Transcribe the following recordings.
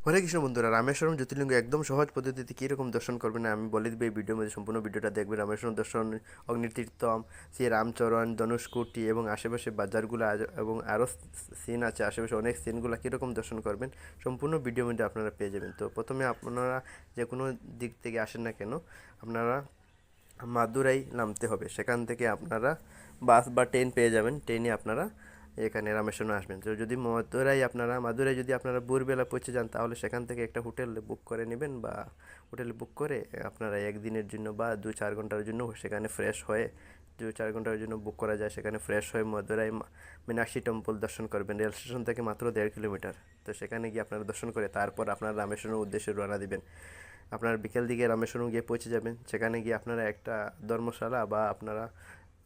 হরে কৃষ্ণ বন্ধুরা, রামেশ্বরম জ্যোতির্লিঙ্গ একদম সহজ পদ্ধতিতে কীরকম দর্শন করবেন আমি বলে দেবো এই ভিডিওর মধ্যে। সম্পূর্ণ ভিডিওটা দেখবেন। রামেশ্বরম দর্শন, অগ্নিতীর্থম, শ্রী রামচরণ, ধনুষ্কুটি এবং আশেপাশে বাজারগুলো এবং আরও সিন আছে, আশেপাশে অনেক সিনগুলো কীরকম দর্শন করবেন সম্পূর্ণ ভিডিওর মধ্যে আপনারা পেয়ে যাবেন। তো প্রথমে আপনারা যে কোনো দিক থেকে আসেন না কেন, আপনারা মাদুরাই নামতে হবে। সেখান থেকে আপনারা বাস বা ট্রেন পেয়ে যাবেন। ট্রেনে আপনারা এখানে রামেশ্বরম আসবেন। তো যদি মাদুরাই যদি আপনারা ভোরবেলা পৌঁছে যান, তাহলে সেখান থেকে একটা হোটেল বুক করে নেবেন, বা হোটেল বুক করে আপনারা একদিনের জন্য বা 2-4 ঘন্টার জন্য সেখানে ফ্রেশ হয়ে, 2-4 ঘন্টার জন্য বুক করা যায়, সেখানে ফ্রেশ হয়ে মাদুরাই মীনাক্ষী টেম্পল দর্শন করবেন। রেল স্টেশন থেকে মাত্র 1.5 কিলোমিটার। তো সেখানে গিয়ে আপনারা দর্শন করে তারপর আপনারা রামেশ্বরমের উদ্দেশ্যে রওনা দিবেন। আপনার বিকেল দিকে রামেশ্বরম গিয়ে পৌঁছে যাবেন। সেখানে গিয়ে আপনারা একটা ধর্মশালা বা আপনারা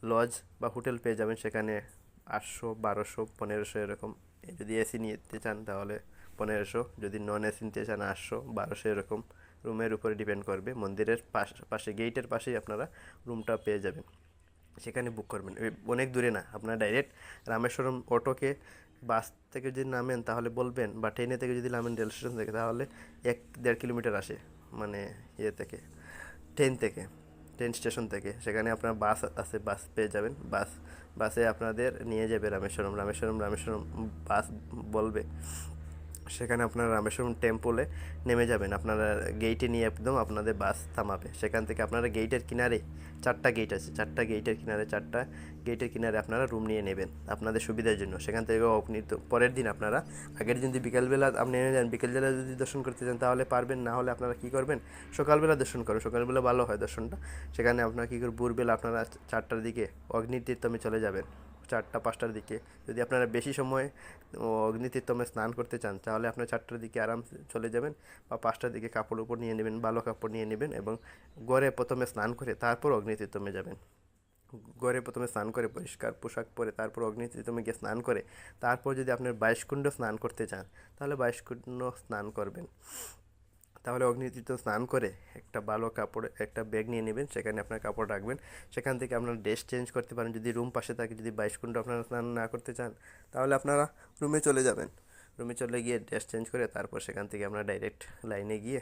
লজ বা হোটেল পেয়ে যাবেন। সেখানে 800, 1200, 1500 এরকম। যদি এসি নিতে চান তাহলে 1500, যদি নন এসি নিতে চান 800, 1200 এরকম। রুমের উপরে ডিপেন্ড করবে। মন্দিরের পাশে গেটের পাশেই আপনারা রুমটা পেয়ে যাবেন। সেখানে বুক করবেন। অনেক দূরে না, আপনারা ডাইরেক্ট রামেশ্বরম অটোকে, বাস থেকে যদি নামেন তাহলে বলবেন, বা ট্রেনে থেকে যদি নামেন রেল স্টেশন থেকে, তাহলে 1-1.5 কিলোমিটার আসে, মানে ইয়ে থেকে, ট্রেন থেকে, ট্রেন স্টেশন থেকে। সেখানে আপনার বাস আছে, বাস পেয়ে যাবেন। বাসে আপনাদের নিয়ে যাবে রামেশ্বরম বাস বলবে। সেখানে আপনারা রামেশ্বরম টেম্পলে নেমে যাবেন। আপনারা গেইটে নিয়ে একদম আপনাদের বাস থামাবে। সেখান থেকে আপনারা গেইটের কিনারে 4টা গেইট আছে, 4টা গেইটের কিনারে আপনারা রুম নিয়ে নেবেন আপনাদের সুবিধার জন্য। সেখান থেকে পরের দিন আপনারা, আগের দিন যদি বিকালবেলা আপনি নেমে যান, বিকেলবেলা যদি দর্শন করতে চান তাহলে পারবেন, না হলে আপনারা কী করবেন, সকালবেলা দর্শন করবেন। সকালবেলা ভালো হয় দর্শনটা। সেখানে আপনারা কী করবেন, ভোরবেলা আপনারা 4টার দিকে অগ্নিতীর্থমে চলে যাবেন। 4টা-5টার দিকে যদি আপনারা বেশি সময় অগ্নিতীর্থমে স্নান করতে চান, তাহলে আপনার 4টার দিকে আরামসে চলে যাবেন, বা 5টার দিকে কাপড় উপর নিয়ে নেবেন, ভালো কাপড় নিয়ে নেবেন, এবং গড়ে প্রথমে স্নান করে তারপর অগ্নিতীর্থমে যাবেন। গড়ে প্রথমে স্নান করে পরিষ্কার পোশাক পরে তারপর অগ্নিতীর্থমে গিয়ে স্নান করে তারপর যদি আপনার 22 কুণ্ড স্নান করতে চান, তাহলে 22 কুণ্ড স্নান করবেন। তাহলে অগ্নিতীর্থ স্নান করে একটা ভালো কাপড়, একটা ব্যাগ নিয়ে নেবেন, সেখানে আপনার কাপড় রাখবেন। সেখান থেকে আপনার ড্রেস চেঞ্জ করতে পারেন যদি রুম পাশে থাকে। যদি 22 কুণ্ড আপনারা স্নান না করতে চান, তাহলে আপনারা রুমে চলে যাবেন। রুমে চলে গিয়ে ড্রেস চেঞ্জ করে তারপর সেখান থেকে আপনারা ডাইরেক্ট লাইনে গিয়ে,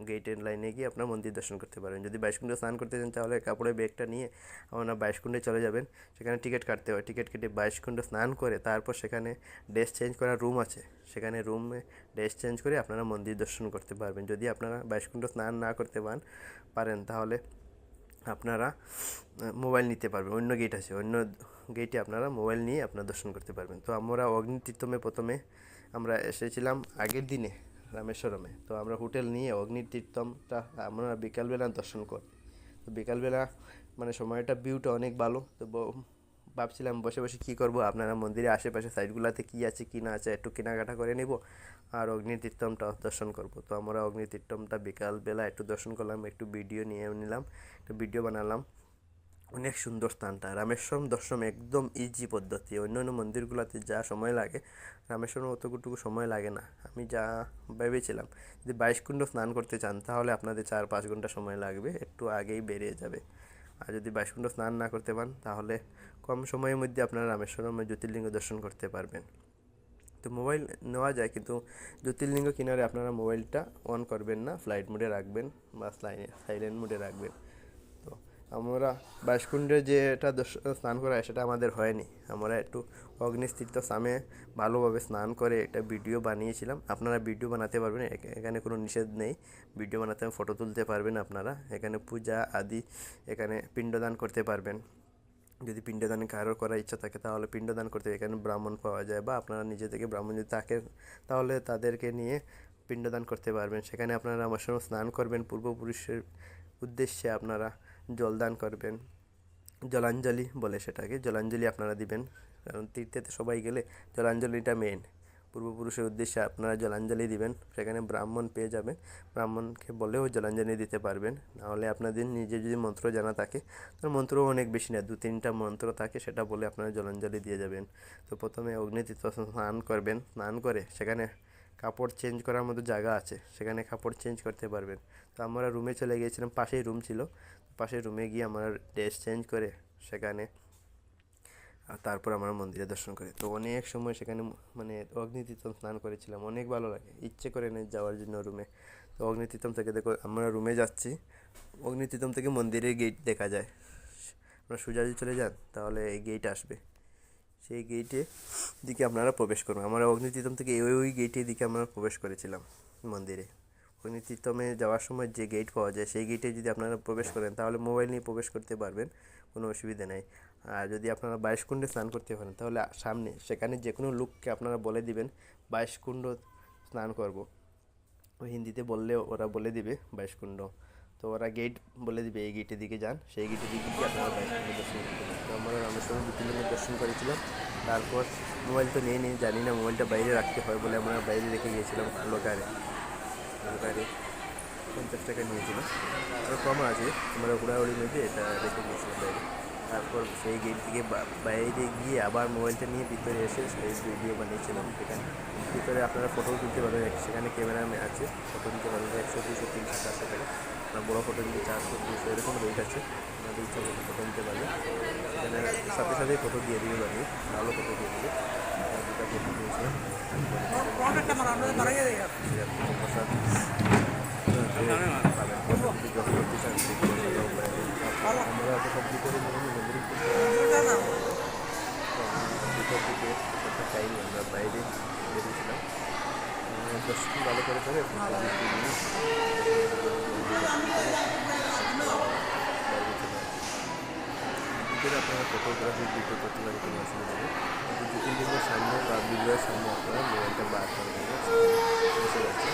গেটের লাইনে গিয়ে আপনার মন্দির দর্শন করতে পারেন। যদি 22 কুণ্ড স্নান করতে চান, তাহলে কাপড়ের ব্যাগটা নিয়ে আপনারা 22 কুণ্ডে চলে যাবেন। সেখানে টিকিট কাটতে হয়। টিকিট কেটে 22 কুণ্ড স্নান করে তারপর সেখানে ড্রেস চেঞ্জ করার রুম আছে, সেখানে রুমে ড্রেস চেঞ্জ করে আপনারা মন্দির দর্শন করতে পারবেন। যদি আপনারা 22 কুণ্ড স্নান না করতে পারেন, তাহলে আপনারা মোবাইল নিতে পারবেন। অন্য গেট আছে, অন্য গেটে আপনারা মোবাইল নিয়ে আপনারা দর্শন করতে পারবেন। তো আমরা অগ্নিতীর্থমে প্রথমে আমরা এসেছিলাম আগের দিনে রামেশ্বরমে। তো আমরা হোটেল নিয়ে অগ্নিতীর্থমটা আমরা বিকালবেলা দর্শন করি। তো বিকালবেলা মানে সময়টা, ভিউটা অনেক ভালো। তো ভাবছিলাম বসে বসে কী করব, আপনারা মন্দিরের আশেপাশে সাইডগুলোতে কী আছে কী না আছে একটু কেনাকাটা করে নেব, আর অগ্নিতীর্থমটা দর্শন করব। তো আমরা অগ্নিতীর্থমটা বিকালবেলা একটু দর্শন করলাম, একটু ভিডিও নিয়ে নিলাম, একটু ভিডিও বানালাম। অনেক সুন্দর স্থানটা। রামেশ্বরম দর্শন একদম ইজি পদ্ধতি। অন্য অন্য মন্দিরগুলোতে যা সময় লাগে, রামেশ্বরম অতটুকু সময় লাগে না। আমি যা ভেবেছিলাম, যদি 22 কুণ্ড স্নান করতে চান তাহলে আপনাদের 4-5 ঘন্টা সময় লাগবে, একটু আগেই বেরিয়ে যাবে। আর যদি 22 কুণ্ড স্নান না করতে পারেন, তাহলে কম সময়ের মধ্যে আপনারা রামেশ্বরমের জ্যোতির্লিঙ্গ দর্শন করতে পারবেন। তো মোবাইল নেওয়া যায়, কিন্তু জ্যোতির্লিঙ্গ কিনারে আপনারা মোবাইলটা অন করবেন না, ফ্লাইট মোডে রাখবেন বা সাইলেন্ট মোডে রাখবেন। তো আমরা 22 কুণ্ডে যেটা স্নান করা হয় সেটা আমাদের হয়নি। আমরা একটু অগ্নিতীর্থ সামে ভালোভাবে স্নান করে একটা ভিডিও বানিয়েছিলাম। আপনারা ভিডিও বানাতে পারবেন, এখানে কোনো নিষেধ নেই। ভিডিও বানাতে, ফটো তুলতে পারবেন আপনারা। এখানে পূজা আদি, এখানে পিণ্ডদান করতে পারবেন। যদি পিণ্ডদান কারোর করার ইচ্ছা থাকে তাহলে পিণ্ডদান করতে, এখানে ব্রাহ্মণ পাওয়া যায়, বা আপনারা নিজে থেকে ব্রাহ্মণ যদি থাকে তাহলে তাদেরকে নিয়ে পিণ্ডদান করতে পারবেন। সেখানে আপনারা আমার সঙ্গে স্নান করবেন, পূর্বপুরুষের উদ্দেশ্যে আপনারা জলদান করবেন। জলাঞ্জলি বলে সেটাকে, জলাঞ্জলি আপনারা দিবেন। কারণ তীর্থেতে সবাই গেলে জলাঞ্জলিটা মেন। পূর্বপুরুষের উদ্দেশ্যে আপনারা জলাঞ্জলি দিবেন। সেখানে ব্রাহ্মণ পেয়ে যাবেন, ব্রাহ্মণকে বলেও জলাঞ্জলি দিতে পারবেন। নাহলে আপনাদের নিজে যদি মন্ত্র জানা থাকে, তার মন্ত্রও অনেক বেশি না, 2-3টা মন্ত্র থাকে, সেটা বলে আপনারা জলাঞ্জলি দিয়ে যাবেন। তো প্রথমে অগ্নিতীর্থ স্নান করবেন। স্নান করে সেখানে কাপড় চেঞ্জ করার মতো জায়গা আছে, সেখানে কাপড় চেঞ্জ করতে পারবেন। তো আমরা রুমে চলে গিয়েছিলাম, পাশেই রুম ছিল। পাশের রুমে গিয়ে আমরা ড্রেস চেঞ্জ করে সেখানে আর তারপর আমরা মন্দিরে দর্শন করি। তো অনেক সময় সেখানে মানে অগ্নিতীর্থম স্নান করেছিলাম, অনেক ভালো লাগে, ইচ্ছে করে নেই যাওয়ার জন্য রুমে। তো অগ্নিতীর্থম থেকে দেখো আমরা রুমে যাচ্ছি, অগ্নিতীর্থম থেকে মন্দিরের গেট দেখা যায়। আপনারা সোজা যদি চলে যান তাহলে এই গেট আসবে, সেই গেটে দিকে আপনারা প্রবেশ করুন। আমরা অগ্নিতীর্থম থেকে ওই গেটের দিকে আমরা প্রবেশ করেছিলাম মন্দিরে। অগ্নিতীর্থমে যাওয়ার সময় যে গেট পাওয়া যায় সেই গেটে যদি আপনারা প্রবেশ করেন তাহলে মোবাইল নিয়ে প্রবেশ করতে পারবেন, কোনো অসুবিধা নেই। আর যদি আপনারা 22 কুণ্ডে স্নান করতে পারেন তাহলে সামনে সেখানে যে কোনো লোককে আপনারা বলে দিবেন 22 কুণ্ড স্নান করব, ওই হিন্দিতে বললে ওরা বলে দিবে 22 কুণ্ড। তো ওরা গেট বলে দিবে এই গেটের দিকে যান, সেই গেটের দিকে গিয়ে আপনারা 22 কুণ্ড দর্শন করতে পারেন। তো আমরা রামেশ্বরম জ্যোতির্লিঙ্গ দর্শন করেছিলাম। তারপর মোবাইল তো নিয়ে জানি না, মোবাইলটা বাইরে রাখতে হয় বলে আমরা বাইরে রেখে গিয়েছিলাম লোকারে। 50 টাকা নিয়েছিল, আরও কম আছে, আমরা ঘোরাঘুরি মধ্যে এটা রেখে গিয়েছিলাম বাইরে। তারপর সেই গেট থেকে বাইরে গিয়ে আবার মোবাইলটা নিয়ে ভিতরে এসে সেই ভিডিও বানিয়েছিলাম। সেখানে ভিতরে আপনারা ফটো তুলতে পারবেন, সেখানে ক্যামেরা আছে, ফটো দিতে পারবেন 100, 200, 300, 400 টাকা। আপনার বড়ো ফটো দিতে 400, 200 এরকম রেট আছে, আপনাদের ইচ্ছা মতো ফটো দিতে পারবেন। সেখানে সাথে সাথেই ফটো দিয়ে দিবে বানিয়ে, ভালো ফটো দিয়ে দিবে। দুটা ফটো দিয়েছিলাম। আমরা তো সব ভিতরে মন্দির ভিতর থেকে একটা চাইনি, আমরা বাইরে বেরিয়েছিলাম। দর্শন ভালো করে করে ভিতরে আপনারা ফটোগ্রাফি ভিডিও করতে পারেন, কোনো অসুবিধা নেই। কিন্তু জ্যোতির্লিঙ্গের সামনে বা বিগ্রহের সামনে আপনারা মোবাইলটা বার করে দেবেন, বসে যাচ্ছে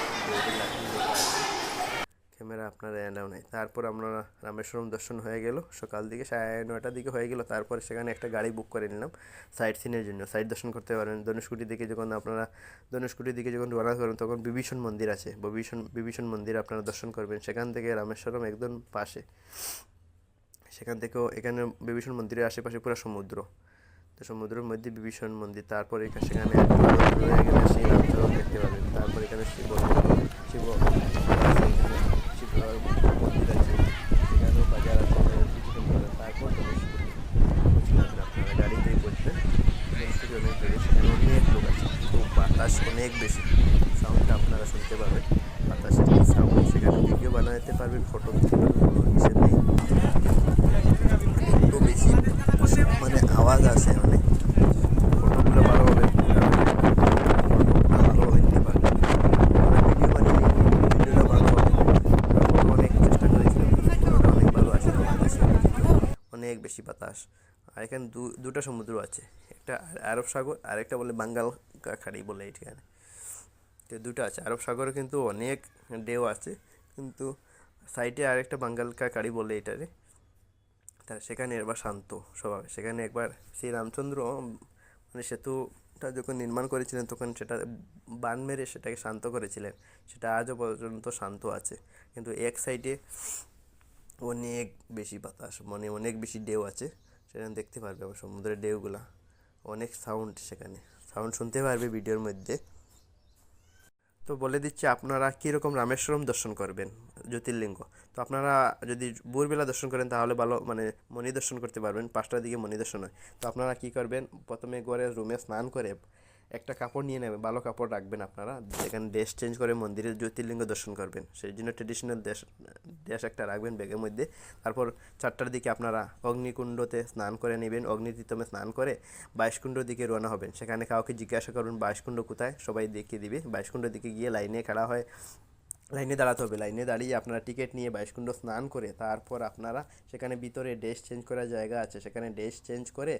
ক্যামেরা আপনার এলাও নেই। তারপর আমরা রামেশ্বরম দর্শন হয়ে গেল, সকাল দিকে 9:30 দিকে হয়ে গেল। তারপর সেখানে একটা গাড়ি বুক করে নিলাম সাইট সিনের জন্য, সাইট দর্শন করতে পারেন। ধনুষকুটি দিকে যখন আপনারা ধনুষকুটির দিকে যখন রওনা করেন তখন বিভীষণ মন্দির আছে, বিভীষণ মন্দির আপনারা দর্শন করবেন। সেখান থেকে রামেশ্বরম একদম পাশে, সেখান থেকেও এখানে বিভীষণ মন্দিরের আশেপাশে পুরো সমুদ্র, তো সমুদ্রের মধ্যে বিভীষণ মন্দির। তারপর সেখানে সেই রামচরণ দেখতে পাবেন। তারপর এখানে শিব মন্দির আছে, সেখানেও বাজার আছে, কিছুক্ষণ পাবেন। তারপর আপনারা গাড়িতেই করছেন, অনেক দূরে, সেখানে অনেক লোক আছে, তো বাতাস অনেক বেশি, সাউন্ডটা আপনারা শুনতে পাবেন, বাতাসের সাউন্ড। সেখানে ভিডিও বানাতে পারবেন, ফটো তুলতে পারবেন, কোনো কিছু নেই। একটু বেশি মানে আওয়াজ আসে, মানে ফটোগুলো ভালোভাবে ভালোভাবে নিতে পারবেন। ভিডিও বানিয়ে ভিডিওটা ভালো হবে। ফটো অনেক চেষ্টা করেছিলাম, ফটোটা অনেক ভালো আসে, আওয়াজ আসে, অনেক বেশি বাতাস। আর এখানে দুটা সমুদ্র আছে, একটা আরব সাগর আর একটা বলে বাঙ্গাল খাড়ি বলে এখানে, তো দুটো আছে। আরব সাগরে কিন্তু অনেক ঢেউ আছে, কিন্তু সাইডে আরেকটা বাঙ্গাল খাড়ি বলে এটারে। সেখানে একবার শান্ত স্বভাব। সেখানে একবার শ্রী রামচন্দ্র মানে সেতুটা যখন নির্মাণ করেছিলেন তখন সেটা বান মেরে সেটাকে শান্ত করেছিলেন, সেটা আজও পর্যন্ত শান্ত আছে। কিন্তু এক সাইডে অনেক বেশি বাতাস, মানে অনেক বেশি ঢেউ আছে, সেখানে দেখতে পারবে আবার সমুদ্রের ঢেউগুলা, অনেক সাউন্ড, সেখানে সাউন্ড শুনতে পারবে ভিডিওর মধ্যে। তো বলে দিচ্ছি আপনারা কীরকম রামেশ্বরম দর্শন করবেন জ্যোতির্লিঙ্গ। তো আপনারা যদি ভোরবেলা দর্শন করেন তাহলে ভালো, মানে মণি দর্শন করতে পারবেন, 5টার দিকে মণি দর্শন হয়। তো আপনারা কী করবেন, প্রথমে ঘরে রুমে স্নান করে একটা কাপড় নিয়ে নেবেন, ভালো কাপড় রাখবেন আপনারা, যেখানে ড্রেস চেঞ্জ করে মন্দিরের জ্যোতির্লিঙ্গ দর্শন করবেন, সেই জন্য ট্রেডিশনাল ড্রেস একটা রাখবেন ব্যাগের মধ্যে। তারপর 4টার দিকে আপনারা অগ্নিকুণ্ডতে স্নান করে নেবেন, অগ্নিতীর্থমে স্নান করে 22 কুণ্ডর দিকে রওনা হবেন। সেখানে কাউকে জিজ্ঞাসা করুন 22 কুণ্ড কোথায়, সবাই দেখিয়ে দিবে। 22 কুণ্ডর দিকে গিয়ে লাইনে খাড়া হয়, লাইনে দাঁড়াতে হবে। লাইনে দাঁড়িয়ে আপনারা টিকিট নিয়ে 22 কুণ্ড স্নান করে তারপর আপনারা সেখানে ভিতরে ড্রেস চেঞ্জ করার জায়গা আছে, সেখানে ড্রেস চেঞ্জ করে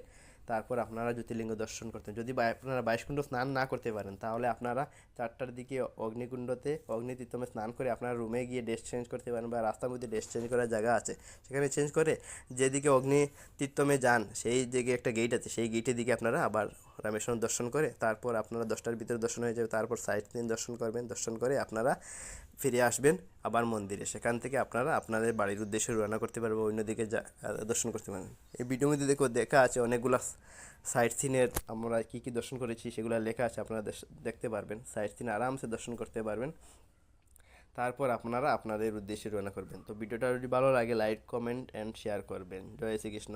তারপর আপনারা জ্যোতির্লিঙ্গ দর্শন করতেন। যদি আপনারা 22 কুণ্ড স্নান না করতে পারেন তাহলে আপনারা 4টার দিকে অগ্নিকুণ্ডতে অগ্নিতীর্থমে স্নান করে আপনারা রুমে গিয়ে ড্রেস চেঞ্জ করতে পারেন, বা রাস্তার মধ্যে ড্রেস চেঞ্জ করার জায়গা আছে, সেখানে চেঞ্জ করে যেদিকে অগ্নিতীর্থমে যান সেই দিকে একটা গেট আছে, সেই গেটের দিকে আপনারা আবার রামেশ্বরম দর্শন করে তারপর আপনারা 10টার ভিতরে দর্শন হয়ে যাবে। তারপর সাইট সিন দর্শন করবেন, দর্শন করে আপনারা ফিরে আসবেন আবার মন্দিরে। সেখান থেকে আপনারা আপনাদের বাড়ির উদ্দেশ্যে রওনা করতে পারবেন, অন্যদিকে দর্শন করতে পারেন। এই ভিডিওর মধ্যে দেখা আছে অনেকগুলো সাইট সিনের, আমরা কী কী দর্শন করেছি সেগুলো লেখা আছে, আপনারা দেখতে পারবেন, সাইট সিন আরামসে দর্শন করতে পারবেন। তারপর আপনারা আপনাদের উদ্দেশ্যে রওনা করবেন। তো ভিডিওটা যদি ভালো লাগে লাইক, কমেন্ট অ্যান্ড শেয়ার করবেন। জয় শ্রীকৃষ্ণ।